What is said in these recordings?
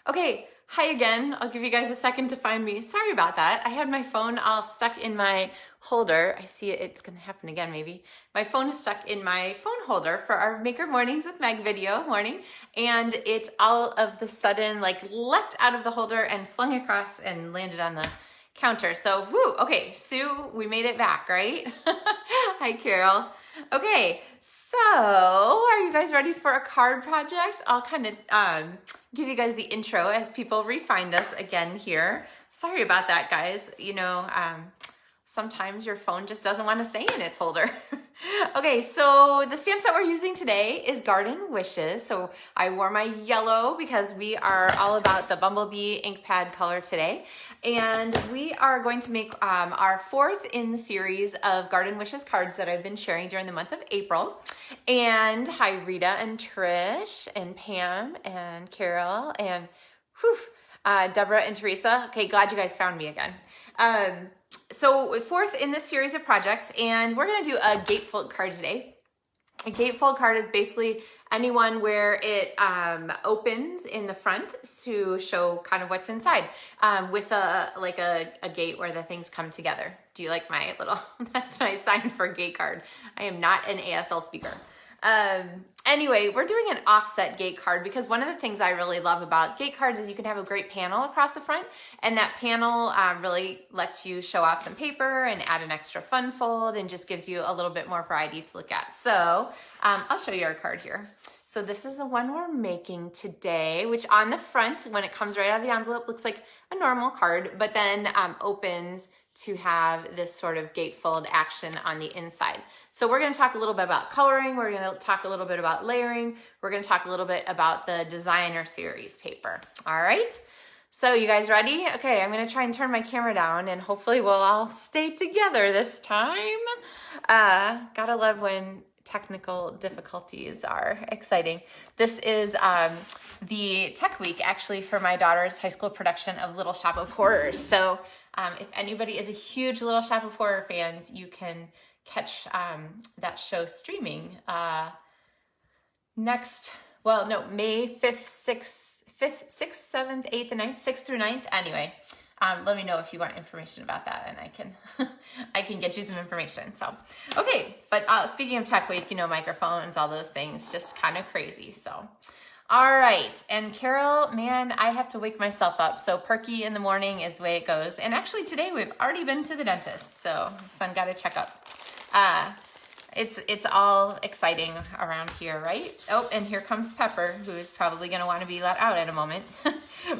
Okay, hi again. I'll give you guys a second to find me. Sorry about that. I had my phone all stuck in my holder. I see it's gonna happen again maybe. My phone is stuck in my phone holder for our Maker Mornings with Meg video morning, and it all of the sudden like leapt out of the holder and flung across and landed on the counter. So, woo, okay, Sue, we made it back, right? Hi, Carol. Okay, so are you guys ready for a card project? I'll kind of give you guys the intro as people re-find us again here. Sorry about that, guys. You know, sometimes your phone just doesn't want to stay in its holder. Okay, so the stamps that we're using today is Garden Wishes. So I wore my yellow because we are all about the Bumblebee ink pad color today. And we are going to make our fourth in the series of Garden Wishes cards that I've been sharing during the month of April. And hi, Rita and Trish and Pam and Carol and Deborah and Teresa. Okay, glad you guys found me again. So fourth in this series of projects, and we're gonna do a gatefold card today. A gatefold card is basically anyone where it opens in the front to show kind of what's inside with a gate where the things come together. Do you like my little, that's my sign for gate card. I am not an ASL speaker. Anyway, we're doing an offset gate card because one of the things I really love about gate cards is you can have a great panel across the front, and that panel really lets you show off some paper and add an extra fun fold and just gives you a little bit more variety to look at. So I'll show you our card here. So this is the one we're making today, which on the front, when it comes right out of the envelope, looks like a normal card, but then opens to have this sort of gatefold action on the inside. So we're going to talk a little bit about coloring. We're going to talk a little bit about layering. We're going to talk a little bit about the designer series paper. All right. So you guys ready? Okay, I'm going to try and turn my camera down and hopefully we'll all stay together this time. Gotta love when technical difficulties are exciting. This is the tech week actually for my daughter's high school production of Little Shop of Horrors. So if anybody is a huge Little Shop of Horror fan, you can catch that show streaming May 5th, 6th, 7th, 8th, and 9th, 6th through 9th. Anyway, let me know if you want information about that, and I can get you some information. So, okay, but speaking of tech week, you know, microphones, all those things, just kind of crazy. So, all right, and Carol, man, I have to wake myself up. So perky in the morning is the way it goes. And actually today we've already been to the dentist, so son got a checkup. It's all exciting around here, right? Oh, and here comes Pepper, who is probably gonna wanna be let out in a moment.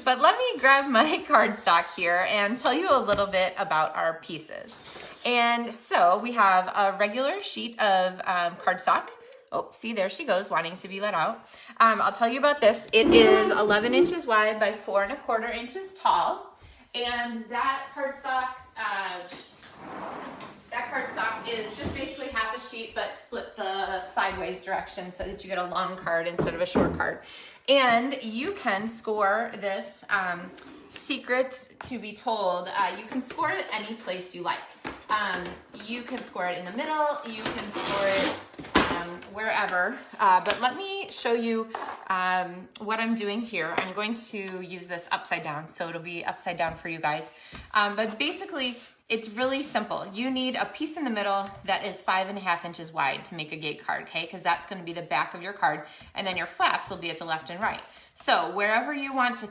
But let me grab my cardstock here and tell you a little bit about our pieces. And so we have a regular sheet of cardstock. Oh, see, there she goes, wanting to be let out. I'll tell you about this. It is 11 inches wide by 4 1/4 inches tall. And that cardstock is just basically half a sheet, but split the sideways direction so that you get a long card instead of a short card. And you can score this, secret to be told, you can score it any place you like. You can score it in the middle, you can score it wherever, but let me show you what I'm doing here. I'm going to use this upside down, so it'll be upside down for you guys. But basically, it's really simple. You need a piece in the middle that is 5 1/2 inches wide to make a gate card, okay? Because that's going to be the back of your card, and then your flaps will be at the left and right. So wherever you want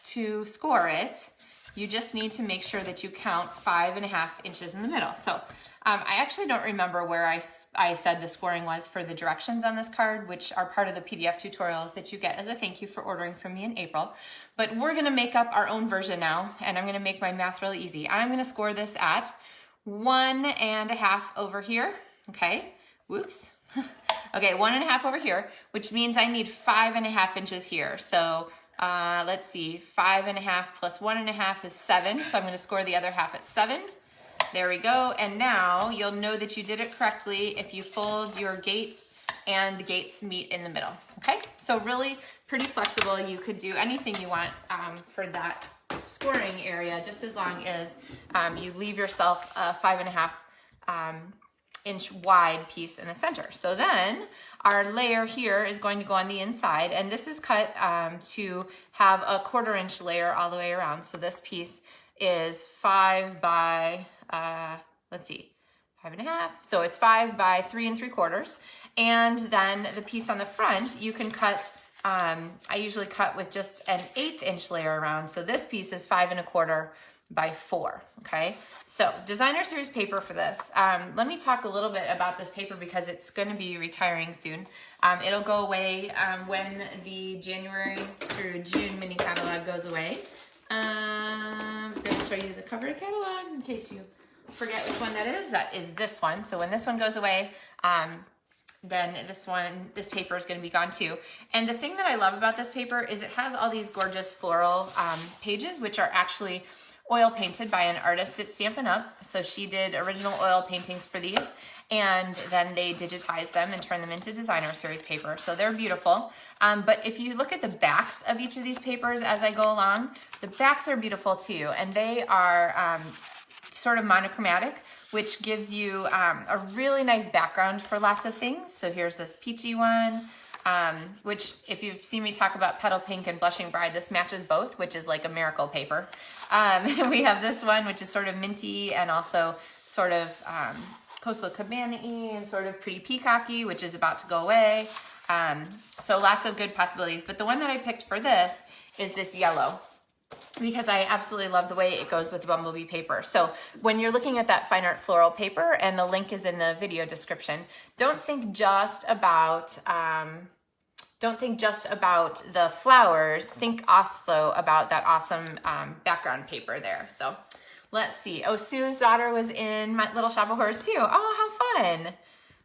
to score it, you just need to make sure that you count 5 1/2 inches in the middle. So I actually don't remember where I said the scoring was for the directions on this card, which are part of the PDF tutorials that you get as a thank you for ordering from me in April. But we're gonna make up our own version now, and I'm gonna make my math really easy. I'm gonna score this at 1 1/2 over here, okay? Whoops. Okay, 1 1/2 over here, which means I need 5 1/2 inches here. So let's see, 5 1/2 plus 1 1/2 is 7, so I'm gonna score the other half at 7. There we go, and now you'll know that you did it correctly if you fold your gates and the gates meet in the middle, okay? So really pretty flexible. You could do anything you want for that scoring area, just as long as you leave yourself a 5 1/2 inch wide piece in the center. So then our layer here is going to go on the inside, and this is cut to have a 1/4 inch layer all the way around. So this piece is 5 by, let's see, 5.5. So it's 5 by 3 3/4. And then the piece on the front, you can cut, I usually cut with just an 1/8 inch layer around. So this piece is 5 1/4 by 4, okay? So designer series paper for this. Let me talk a little bit about this paper because it's gonna be retiring soon. It'll go away when the January through June mini catalog goes away. I'm just gonna show you the cover of the catalog in case you forget which one that is. That is this one. So when this one goes away, then this paper is going to be gone too. And the thing that I love about this paper is it has all these gorgeous floral pages, which are actually oil painted by an artist at Stampin' Up. So she did original oil paintings for these, and then they digitized them and turned them into designer series paper. So they're beautiful. But if you look at the backs of each of these papers as I go along, the backs are beautiful too. And they are sort of monochromatic, which gives you a really nice background for lots of things. So here's this peachy one, which if you've seen me talk about Petal Pink and Blushing Bride, this matches both, which is like a miracle paper. We have this one, which is sort of minty and also sort of Coastal Cabana-y and sort of pretty peacocky, which is about to go away. So lots of good possibilities. But the one that I picked for this is this yellow, because I absolutely love the way it goes with bumblebee paper. So when you're looking at that fine art floral paper, and the link is in the video description, don't think just about the flowers. Think also about that awesome background paper there. So let's see. Oh, Sue's daughter was in my Little Shop of Horrors too. Oh, how fun.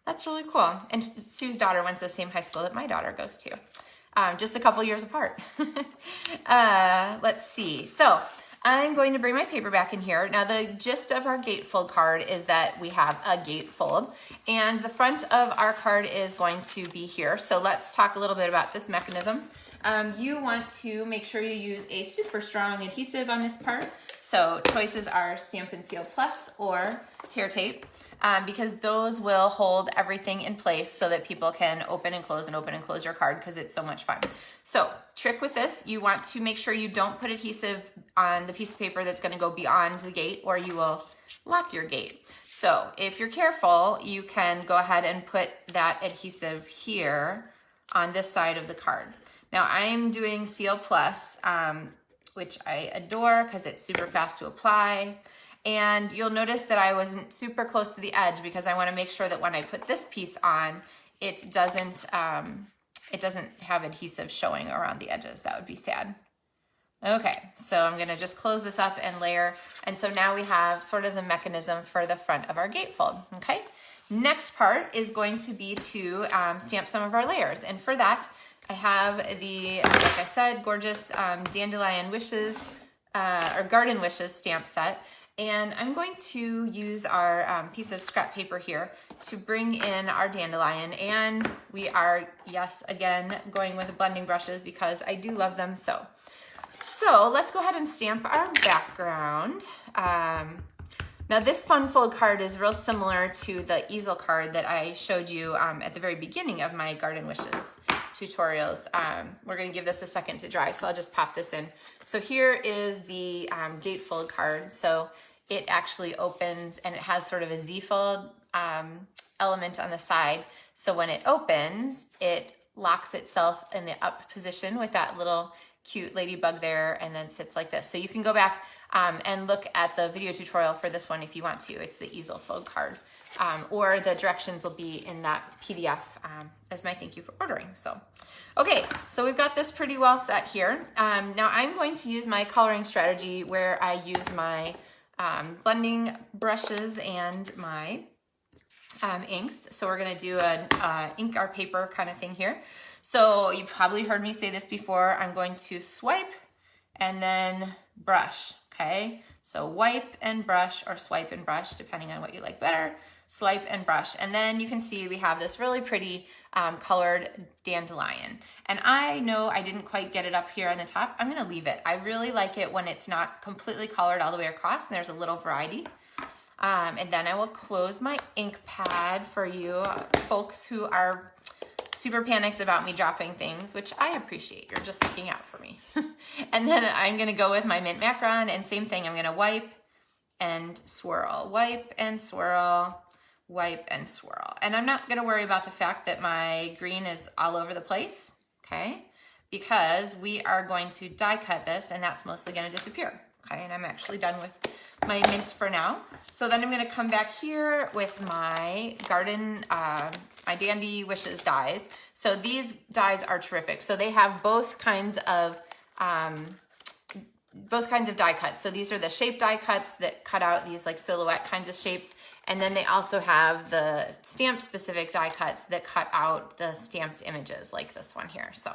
That's really cool. And Sue's daughter went to the same high school that my daughter goes to. Just a couple years apart. Let's see. So I'm going to bring my paper back in here. Now the gist of our gatefold card is that we have a gatefold, and the front of our card is going to be here. So let's talk a little bit about this mechanism. You want to make sure you use a super strong adhesive on this part. So choices are Stampin' Seal Plus or Tear Tape. Because those will hold everything in place so that people can open and close your card, because it's so much fun. So trick with this, you want to make sure you don't put adhesive on the piece of paper that's going to go beyond the gate, or you will lock your gate. So if you're careful, you can go ahead and put that adhesive here on this side of the card. Now I'm doing Seal Plus, which I adore because it's super fast to apply. And you'll notice that I wasn't super close to the edge because I want to make sure that when I put this piece on, it doesn't have adhesive showing around the edges. That would be sad. Okay, so I'm going to just close this up and layer. And so now we have sort of the mechanism for the front of our gatefold. Okay, next part is going to be to stamp some of our layers. And for that, I have the, like I said, gorgeous Dandelion Wishes or Garden Wishes stamp set. And I'm going to use our piece of scrap paper here to bring in our dandelion. And we are, yes, again, going with the blending brushes because I do love them so. So let's go ahead and stamp our background. Now this fun fold card is real similar to the easel card that I showed you at the very beginning of my Garden Wishes tutorials. We're going to give this a second to dry, so I'll just pop this in. So here is the gatefold card. So it actually opens and it has sort of a Z-fold element on the side. So when it opens, it locks itself in the up position with that little cute ladybug there, and then sits like this. So you can go back and look at the video tutorial for this one if you want to. It's the easel fold card. Or the directions will be in that PDF as my thank you for ordering. So, okay, so we've got this pretty well set here. Now I'm going to use my coloring strategy where I use my blending brushes and my inks. So we're gonna do a ink our paper kind of thing here. So you probably heard me say this before. I'm going to swipe and then brush, okay? So wipe and brush, or swipe and brush, depending on what you like better. Swipe and brush. And then you can see we have this really pretty colored dandelion. And I know I didn't quite get it up here on the top. I'm gonna leave it. I really like it when it's not completely colored all the way across and there's a little variety. And then I will close my ink pad for you folks who are super panicked about me dropping things, which I appreciate. You're just looking out for me. And then I'm gonna go with my mint macaron, and same thing, I'm gonna wipe and swirl, wipe and swirl, wipe and swirl. And I'm not gonna worry about the fact that my green is all over the place, okay? Because we are going to die cut this, and that's mostly gonna disappear, okay? And I'm actually done with my mint for now. So then I'm gonna come back here with my garden, my Dandy Wishes dies. So these dies are terrific. So they have both kinds of die cuts. So these are the shape die cuts that cut out these like silhouette kinds of shapes. And then they also have the stamp specific die cuts that cut out the stamped images like this one here. So,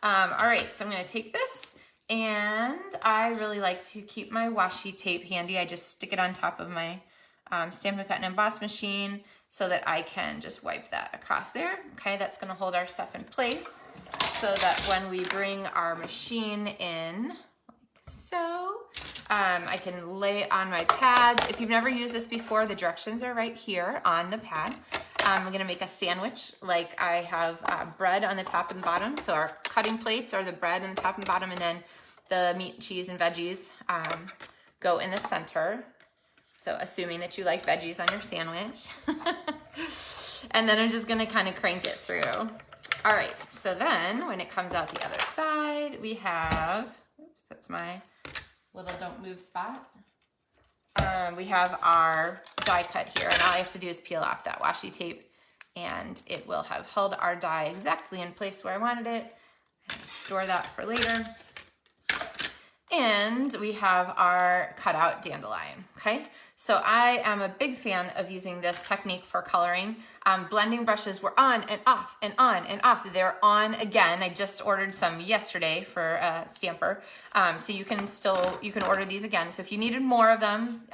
all right, so I'm gonna take this, and I really like to keep my washi tape handy. I just stick it on top of my Stampin' Cut and Emboss machine so that I can just wipe that across there. Okay, that's gonna hold our stuff in place so that when we bring our machine in, like so, I can lay it on my pads. If you've never used this before, the directions are right here on the pad. I'm gonna make a sandwich. Like I have bread on the top and bottom. So our cutting plates are the bread on the top and bottom, and then the meat, cheese, and veggies go in the center. So assuming that you like veggies on your sandwich. And then I'm just gonna kind of crank it through. All right, so then when it comes out the other side, we have, oops, that's my little don't move spot. We have our die cut here, and all I have to do is peel off that washi tape, and it will have held our die exactly in place where I wanted it. Store that for later. And we have our cutout dandelion, okay? So I am a big fan of using this technique for coloring. Blending brushes were on and off and on and off. They're on again. I just ordered some yesterday for a stamper. So you can order these again. So if you needed more of them,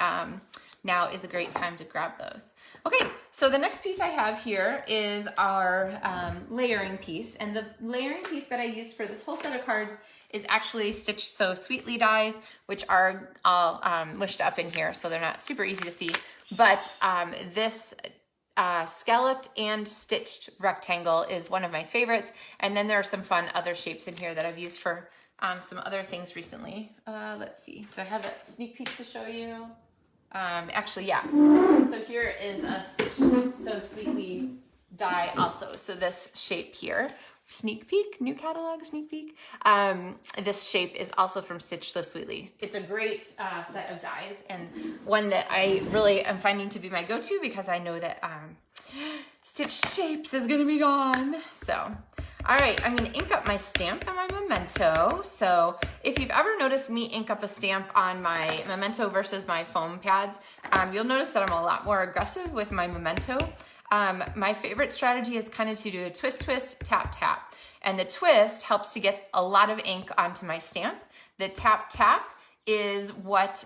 now is a great time to grab those. Okay, so the next piece I have here is our layering piece. And the layering piece that I used for this whole set of cards is actually Stitch So Sweetly dies, which are all mushed up in here, so they're not super easy to see. But this scalloped and stitched rectangle is one of my favorites. And then there are some fun other shapes in here that I've used for some other things recently. Let's see, do I have a sneak peek to show you? Actually, yeah. So here is a Stitch So Sweetly die also. So this shape here, sneak peek, new catalog sneak peek. This shape is also from Stitch So Sweetly. It's a great set of dies, and one that I really am finding to be my go-to because I know that Stitch Shapes is gonna be gone. So, all right, I'm gonna ink up my stamp on my memento. So if you've ever noticed me ink up a stamp on my memento versus my foam pads, you'll notice that I'm a lot more aggressive with my memento. My favorite strategy is kind of to do a twist, twist, tap, tap. And the twist helps to get a lot of ink onto my stamp. The tap, tap is what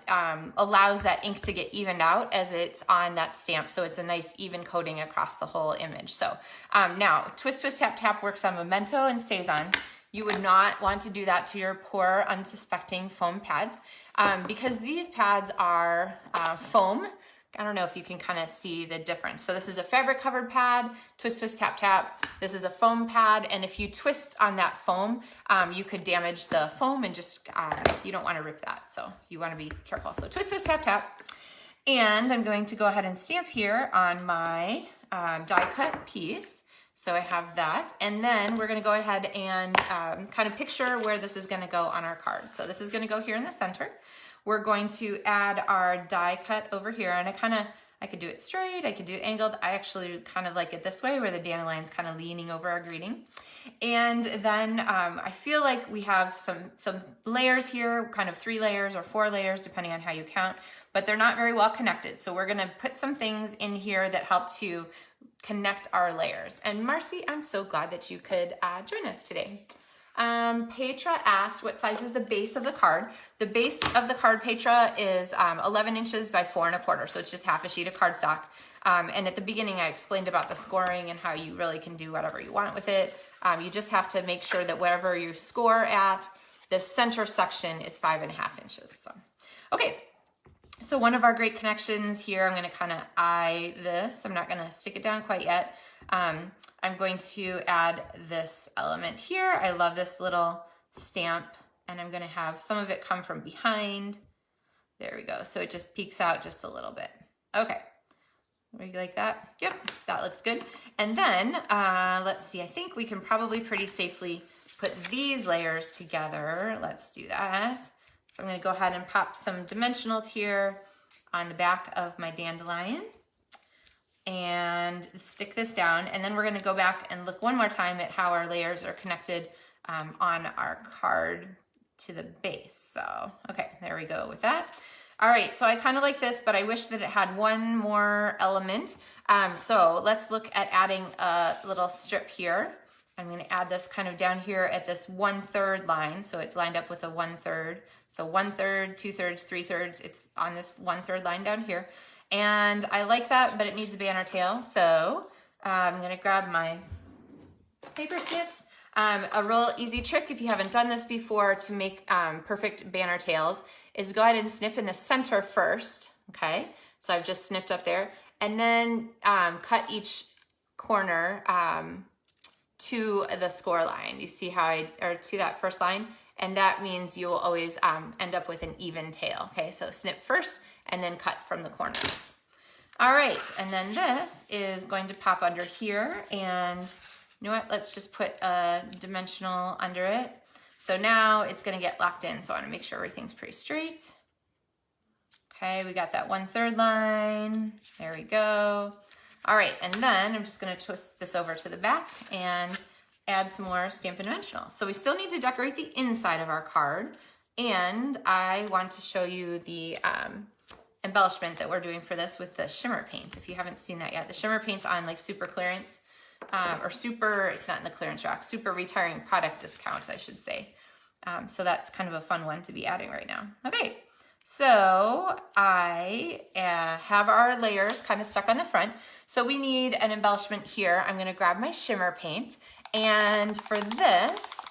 allows that ink to get evened out as it's on that stamp. So it's a nice even coating across the whole image. So now twist, twist, tap, tap works on memento and stays on. You would not want to do that to your poor, unsuspecting foam pads because these pads are foam. I don't know if you can kind of see the difference. So this is a fabric covered pad, twist, twist, tap, tap. This is a foam pad. And if you twist on that foam, you could damage the foam and just, you don't want to rip that. So you want to be careful. So twist, twist, tap, tap. And I'm going to go ahead and stamp here on my die cut piece. So I have that. And then we're going to go ahead and kind of picture where this is going to go on our card. So this is going to go here in the center. We're going to add our die cut over here, and I could do it straight, I could do it angled. I actually kind of like it this way where the dandelion's kind of leaning over our greeting. And then I feel like we have some layers here, kind of 3 layers or 4 layers, depending on how you count, but they're not very well connected. So we're gonna put some things in here that help to connect our layers. And Marcy, I'm so glad that you could join us today. Petra asked, what size is the base of the card? The base of the card, Petra, is 11 inches by 4 1/4, so it's just half a sheet of cardstock. And at the beginning, I explained about the scoring and how you really can do whatever you want with it. You just have to make sure that whatever you score at, the center section is 5 1/2 inches. So, okay. So one of our great connections here, I'm going to kind of eye this. I'm not going to stick it down quite yet. I'm going to add this element here. I love this little stamp, and I'm gonna have some of it come from behind. There we go. So it just peeks out just a little bit. Okay. You like that? Yep, that looks good. And then, let's see, I think we can probably pretty safely put these layers together. Let's do that. So I'm gonna go ahead and pop some dimensionals here on the back of my dandelion and stick this down. And then we're gonna go back and look one more time at how our layers are connected on our card to the base. So, okay, there we go with that. All right, so I kind of like this, but I wish that it had one more element. So let's look at adding a little strip here. I'm gonna add this kind of down here at this 1/3 line. So it's lined up with a 1/3. So 1/3, 2/3, 3/3, it's on this 1/3 line down here. And I like that, but it needs a banner tail. So I'm gonna grab my paper snips. A real easy trick, if you haven't done this before, to make perfect banner tails is go ahead and snip in the center first, okay? So I've just snipped up there, and then cut each corner to the score line. You see how or to that first line, and that means you will always end up with an even tail, okay? So snip first, and then cut from the corners. All right, and then this is going to pop under here, and you know what, let's just put a dimensional under it. So now it's gonna get locked in, so I wanna make sure everything's pretty straight. Okay, we got that 1/3 line, there we go. All right, and then I'm just gonna twist this over to the back and add some more Stampin' Dimensionals. So we still need to decorate the inside of our card, and I want to show you the embellishment that we're doing for this with the shimmer paint. If you haven't seen that yet, the shimmer paint's on like super clearance, or super, it's not in the clearance rack, super retiring product discounts, I should say. So that's kind of a fun one to be adding right now. Okay, so I have our layers kind of stuck on the front. So we need an embellishment here. I'm gonna grab my shimmer paint, and for this,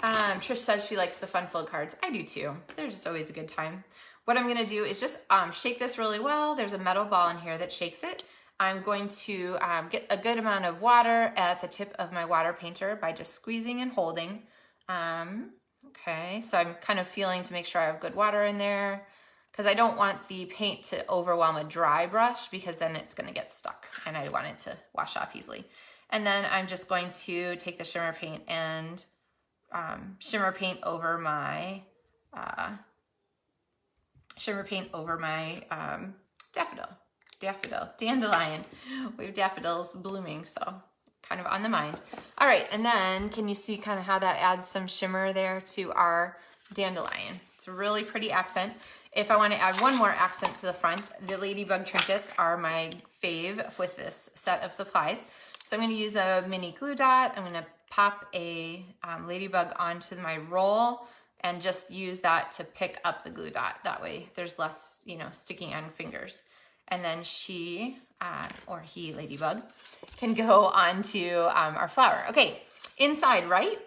Trish says she likes the fun-filled cards. I do too, they're just always a good time. What I'm gonna do is just shake this really well. There's a metal ball in here that shakes it. I'm going to get a good amount of water at the tip of my water painter by just squeezing and holding. Okay, so I'm kind of feeling to make sure I have good water in there, because I don't want the paint to overwhelm a dry brush, because then it's gonna get stuck and I want it to wash off easily. And then I'm just going to take the shimmer paint and shimmer paint over my dandelion. We have daffodils blooming, so kind of on the mind. All right, and then can you see kind of how that adds some shimmer there to our dandelion? It's a really pretty accent. If I want to add one more accent to the front, the ladybug trinkets are my fave with this set of supplies. So I'm going to use a mini glue dot. I'm going to pop a ladybug onto my roll and just use that to pick up the glue dot. That way there's less, you know, sticking on fingers. And then she, or he, ladybug, can go onto our flower. Okay, inside, right?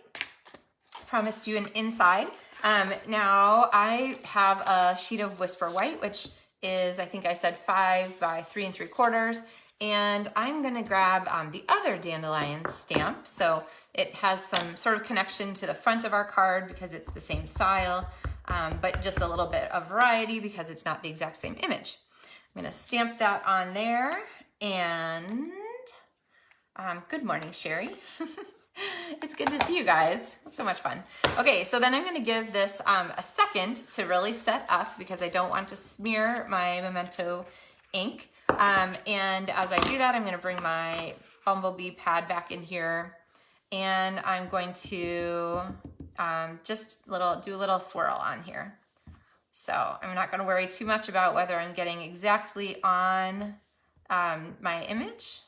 Promised you an inside. Now I have a sheet of Whisper White, which is, I think I said 5 by 3 3/4. And I'm gonna grab the other dandelion stamp. So it has some sort of connection to the front of our card because it's the same style, but just a little bit of variety because it's not the exact same image. I'm gonna stamp that on there, and good morning, Sherry. It's good to see you guys. It's so much fun. Okay, so then I'm gonna give this a second to really set up because I don't want to smear my Memento ink. And as I do that, I'm gonna bring my bumblebee pad back in here, and I'm going to just do a little swirl on here. So I'm not gonna worry too much about whether I'm getting exactly on my image,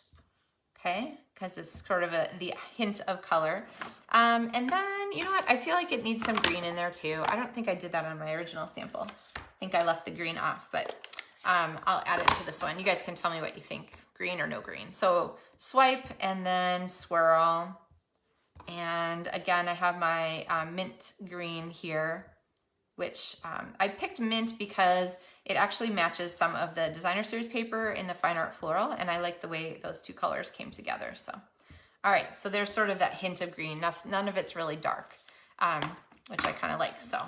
okay? Because it's sort of the hint of color. And then, you know what? I feel like it needs some green in there too. I don't think I did that on my original sample. I think I left the green off, but I'll add it to this one. You guys can tell me what you think, green or no green. So swipe and then swirl. And again, I have my mint green here. which I picked mint because it actually matches some of the designer series paper in the fine art floral, and I like the way those two colors came together. So, all right, so there's sort of that hint of green. None of it's really dark, which I kind of like. So,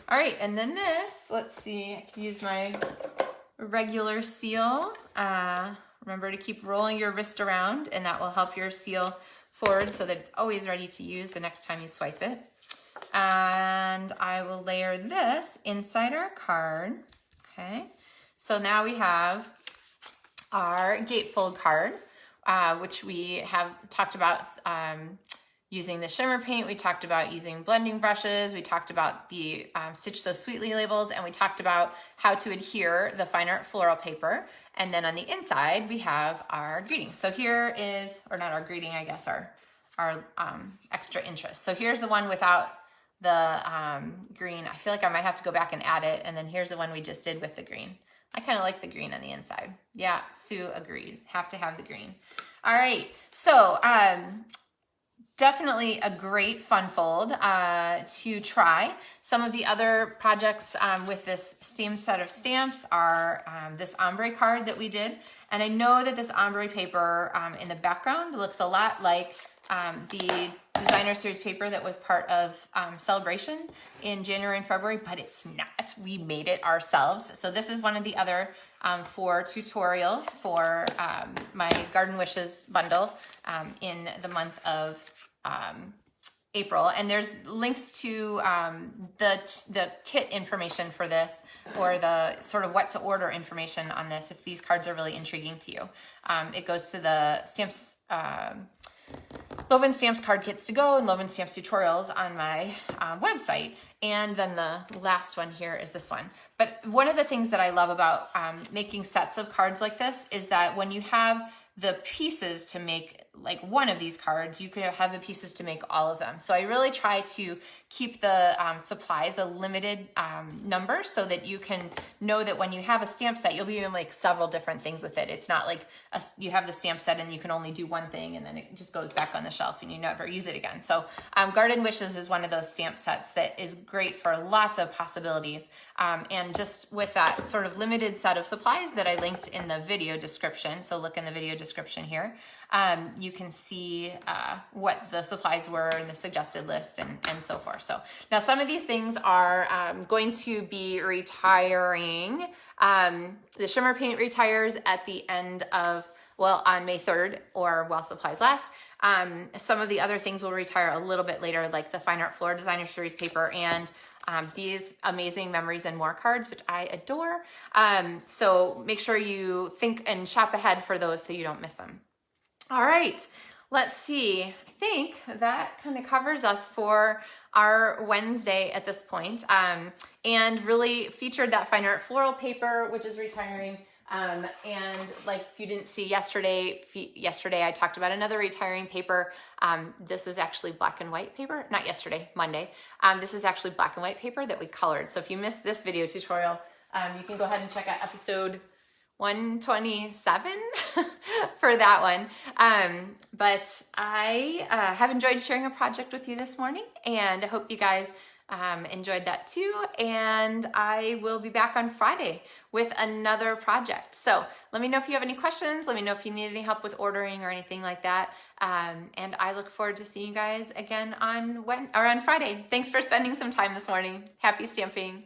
all right, and then this, let's see, I can use my regular seal. Remember to keep rolling your wrist around, and that will help your seal forward so that it's always ready to use the next time you swipe it. And I will layer this inside our card. Okay, so now we have our Gatefold card, which we have talked about using the shimmer paint. We talked about using blending brushes. We talked about the Stitch So Sweetly labels, and we talked about how to adhere the fine art floral paper. And then on the inside, we have our greeting. So here is, or not our greeting, I guess, our extra interest. So here's the one without the green. I feel like I might have to go back and add it. And then here's the one we just did with the green. I kind of like the green on the inside. Yeah, Sue agrees. Have to have the green. All right, so definitely a great fun fold to try. Some of the other projects with this same set of stamps are this ombre card that we did. And I know that this ombre paper in the background looks a lot like the designer series paper that was part of Celebration in January and February, but it's not. We made it ourselves. So this is one of the other 4 tutorials for my Garden Wishes bundle in the month of April, and there's links to the kit information for this, or the sort of what to order information on this if these cards are really intriguing to you. It goes to the stamps, LovenStamps card kits to go and LovenStamps tutorials on my website. And then the last one here is this one. But one of the things that I love about making sets of cards like this is that when you have the pieces to make like one of these cards, you could have the pieces to make all of them. So I really try to keep the supplies a limited number so that you can know that when you have a stamp set, you'll be able to make several different things with it. It's not like you have the stamp set and you can only do one thing and then it just goes back on the shelf and you never use it again. So Garden Wishes is one of those stamp sets that is great for lots of possibilities. And just with that sort of limited set of supplies that I linked in the video description, so look in the video description here, you can see what the supplies were in the suggested list and so forth. So now some of these things are going to be retiring. The shimmer paint retires at the end of, well, on May 3rd, or while supplies last. Some of the other things will retire a little bit later, like the Fine Art Floor Designer Series paper and these amazing Memories and More cards, which I adore. So make sure you think and shop ahead for those so you don't miss them. All right, let's see. I think that kind of covers us for our Wednesday at this point, and really featured that fine art floral paper, which is retiring. And like if you didn't see yesterday I talked about another retiring paper. This is actually black and white paper, not yesterday, Monday. This is actually black and white paper that we colored. So if you missed this video tutorial, you can go ahead and check out episode 127 for that one. But I have enjoyed sharing a project with you this morning, and I hope you guys enjoyed that too. And I will be back on Friday with another project. So let me know if you have any questions. Let me know if you need any help with ordering or anything like that. And I look forward to seeing you guys again on Friday. Thanks for spending some time this morning. Happy stamping.